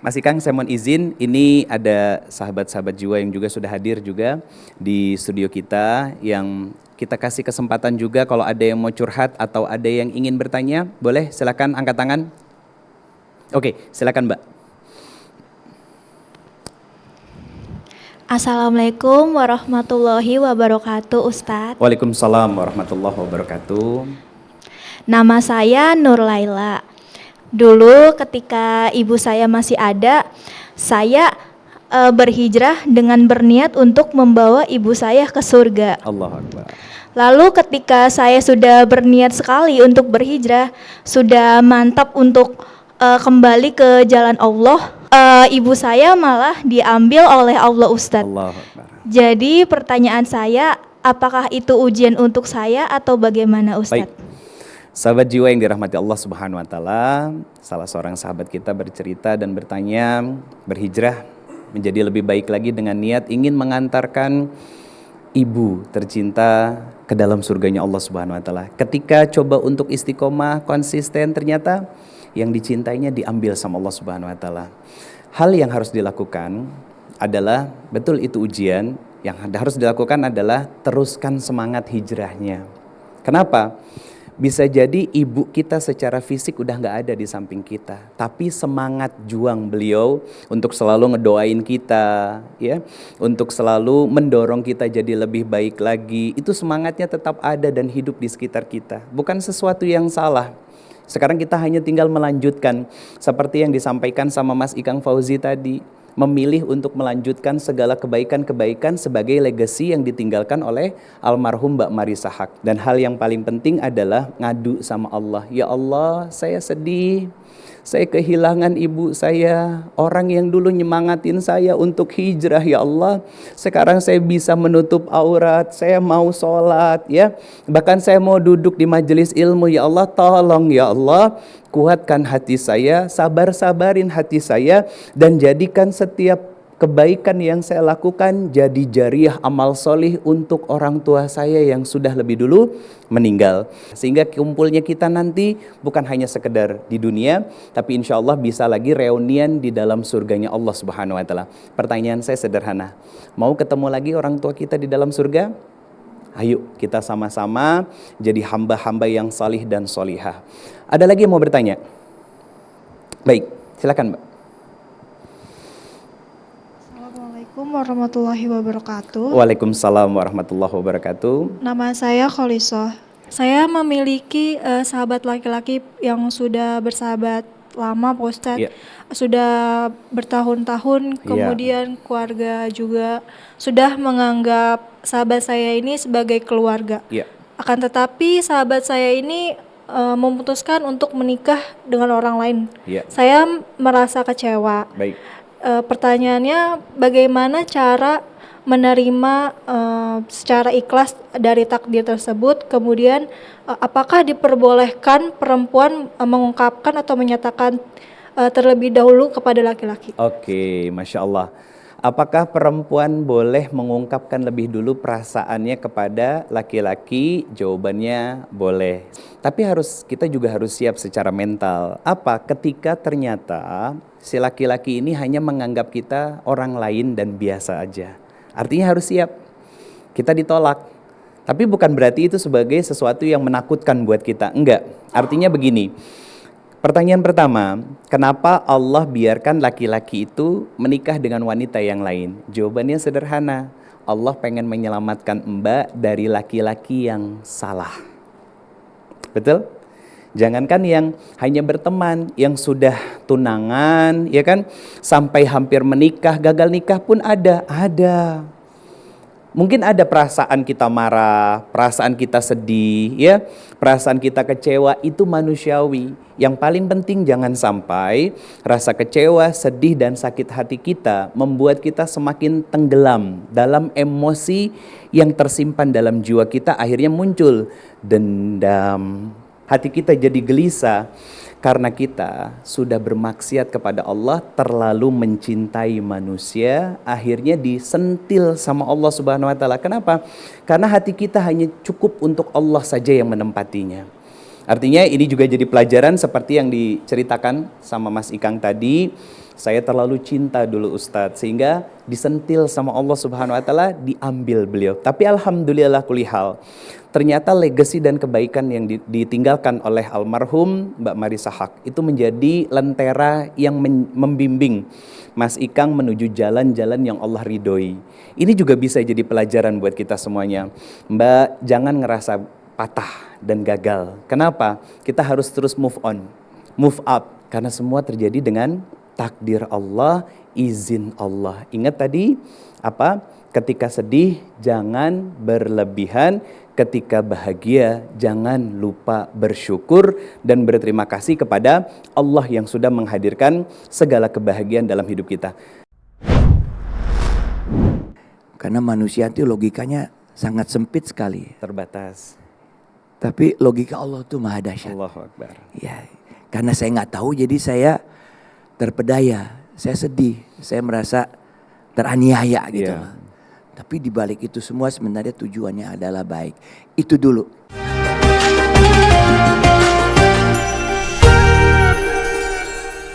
Mas Ikang, saya mohon izin, ini ada sahabat-sahabat jiwa yang juga sudah hadir juga di studio kita, yang kita kasih kesempatan juga kalau ada yang mau curhat atau ada yang ingin bertanya, boleh silakan angkat tangan. Oke, silakan Mbak. Assalamualaikum warahmatullahi wabarakatuh, Ustadz. Waalaikumsalam warahmatullahi wabarakatuh. Nama saya Nur Laila. Dulu ketika ibu saya masih ada, saya berhijrah dengan berniat untuk membawa ibu saya ke surga. Allahu Akbar. Lalu ketika saya sudah berniat sekali untuk berhijrah, sudah mantap untuk kembali ke jalan Allah, ibu saya malah diambil oleh Allah, Ustadz. Allahu Akbar. Jadi pertanyaan saya, apakah itu ujian untuk saya atau bagaimana, Ustadz? Baik. Sahabat jiwa yang dirahmati Allah Subhanahu wa taala, salah seorang sahabat kita bercerita dan bertanya, berhijrah menjadi lebih baik lagi dengan niat ingin mengantarkan ibu tercinta ke dalam surganya Allah Subhanahu wa taala. Ketika coba untuk istiqomah, konsisten, ternyata yang dicintainya diambil sama Allah Subhanahu wa taala. Hal yang harus dilakukan adalah, betul itu ujian, yang harus dilakukan adalah teruskan semangat hijrahnya. Kenapa? Bisa jadi ibu kita secara fisik udah gak ada di samping kita, tapi semangat juang beliau untuk selalu ngedoain kita, ya, untuk selalu mendorong kita jadi lebih baik lagi, itu semangatnya tetap ada dan hidup di sekitar kita. Bukan sesuatu yang salah. Sekarang kita hanya tinggal melanjutkan seperti yang disampaikan sama Mas Ikang Fauzi tadi, memilih untuk melanjutkan segala kebaikan-kebaikan sebagai legacy yang ditinggalkan oleh almarhum Mbak Marisa Haq. Dan hal yang paling penting adalah ngadu sama Allah. Ya Allah, saya sedih, saya kehilangan ibu saya, orang yang dulu nyemangatin saya untuk hijrah, ya Allah. Sekarang saya bisa menutup aurat, saya mau sholat, ya. Bahkan saya mau duduk di majelis ilmu, ya Allah, tolong ya Allah, kuatkan hati saya, sabar-sabarin hati saya, dan jadikan setiap kebaikan yang saya lakukan jadi jariah amal solih untuk orang tua saya yang sudah lebih dulu meninggal. Sehingga kumpulnya kita nanti bukan hanya sekedar di dunia, tapi insya Allah bisa lagi reunian di dalam surganya Allah Subhanahu wa taala. Pertanyaan saya sederhana, mau ketemu lagi orang tua kita di dalam surga? Ayo kita sama-sama jadi hamba-hamba yang salih dan solihah. Ada lagi yang mau bertanya? Baik, silakan Mbak. Assalamualaikum warahmatullahi wabarakatuh. Waalaikumsalam warahmatullahi wabarakatuh. Nama saya Kholisoh. Saya memiliki sahabat laki-laki yang sudah bersahabat lama, Pak Ustadz. Yeah. Sudah bertahun-tahun, kemudian keluarga juga sudah menganggap sahabat saya ini sebagai keluarga. Yeah. Akan tetapi sahabat saya ini memutuskan untuk menikah dengan orang lain. Yeah. Saya merasa kecewa. Baik. Pertanyaannya, bagaimana cara menerima secara ikhlas dari takdir tersebut, kemudian apakah diperbolehkan perempuan mengungkapkan atau menyatakan terlebih dahulu kepada laki-laki? Oke, Masya Allah. Apakah perempuan boleh mengungkapkan lebih dulu perasaannya kepada laki-laki? Jawabannya boleh. Tapi kita juga harus siap secara mental. Apa? Ketika ternyata si laki-laki ini hanya menganggap kita orang lain dan biasa aja. Artinya harus siap. Kita ditolak. Tapi bukan berarti itu sebagai sesuatu yang menakutkan buat kita. Enggak. Artinya begini. Pertanyaan pertama, kenapa Allah biarkan laki-laki itu menikah dengan wanita yang lain? Jawabannya sederhana, Allah pengen menyelamatkan Mbak dari laki-laki yang salah. Betul? Jangankan yang hanya berteman, yang sudah tunangan, ya kan, sampai hampir menikah, gagal nikah pun ada. Mungkin ada perasaan kita marah, perasaan kita sedih, ya, perasaan kita kecewa, itu manusiawi. Yang paling penting jangan sampai rasa kecewa, sedih dan sakit hati kita membuat kita semakin tenggelam dalam emosi yang tersimpan dalam jiwa kita, akhirnya muncul dendam. Hati kita jadi gelisah karena kita sudah bermaksiat kepada Allah, terlalu mencintai manusia, akhirnya disentil sama Allah Subhanahu wa taala. Kenapa? Karena hati kita hanya cukup untuk Allah saja yang menempatinya. Artinya ini juga jadi pelajaran seperti yang diceritakan sama Mas Ikang tadi. Saya terlalu cinta dulu Ustadz, sehingga disentil sama Allah Subhanahu wa taala, diambil beliau. Tapi alhamdulillah kulihal, ternyata legacy dan kebaikan yang ditinggalkan oleh almarhum Mbak Marisa Haq itu menjadi lentera yang membimbing Mas Ikang menuju jalan-jalan yang Allah ridhoi. Ini juga bisa jadi pelajaran buat kita semuanya. Mbak, jangan ngerasa patah dan gagal. Kenapa? Kita harus terus move on, move up, karena semua terjadi dengan takdir Allah, izin Allah. Ingat tadi apa? Ketika sedih jangan berlebihan, ketika bahagia jangan lupa bersyukur dan berterima kasih kepada Allah yang sudah menghadirkan segala kebahagiaan dalam hidup kita. Karena manusia itu logikanya sangat sempit sekali. Terbatas. Tapi logika Allah tuh maha dahsyat. Allahu Akbar. Ya, karena saya nggak tahu, jadi saya terpedaya, saya sedih, saya merasa teraniaya gitu. Yeah. Tapi di balik itu semua sebenarnya tujuannya adalah baik. Itu dulu.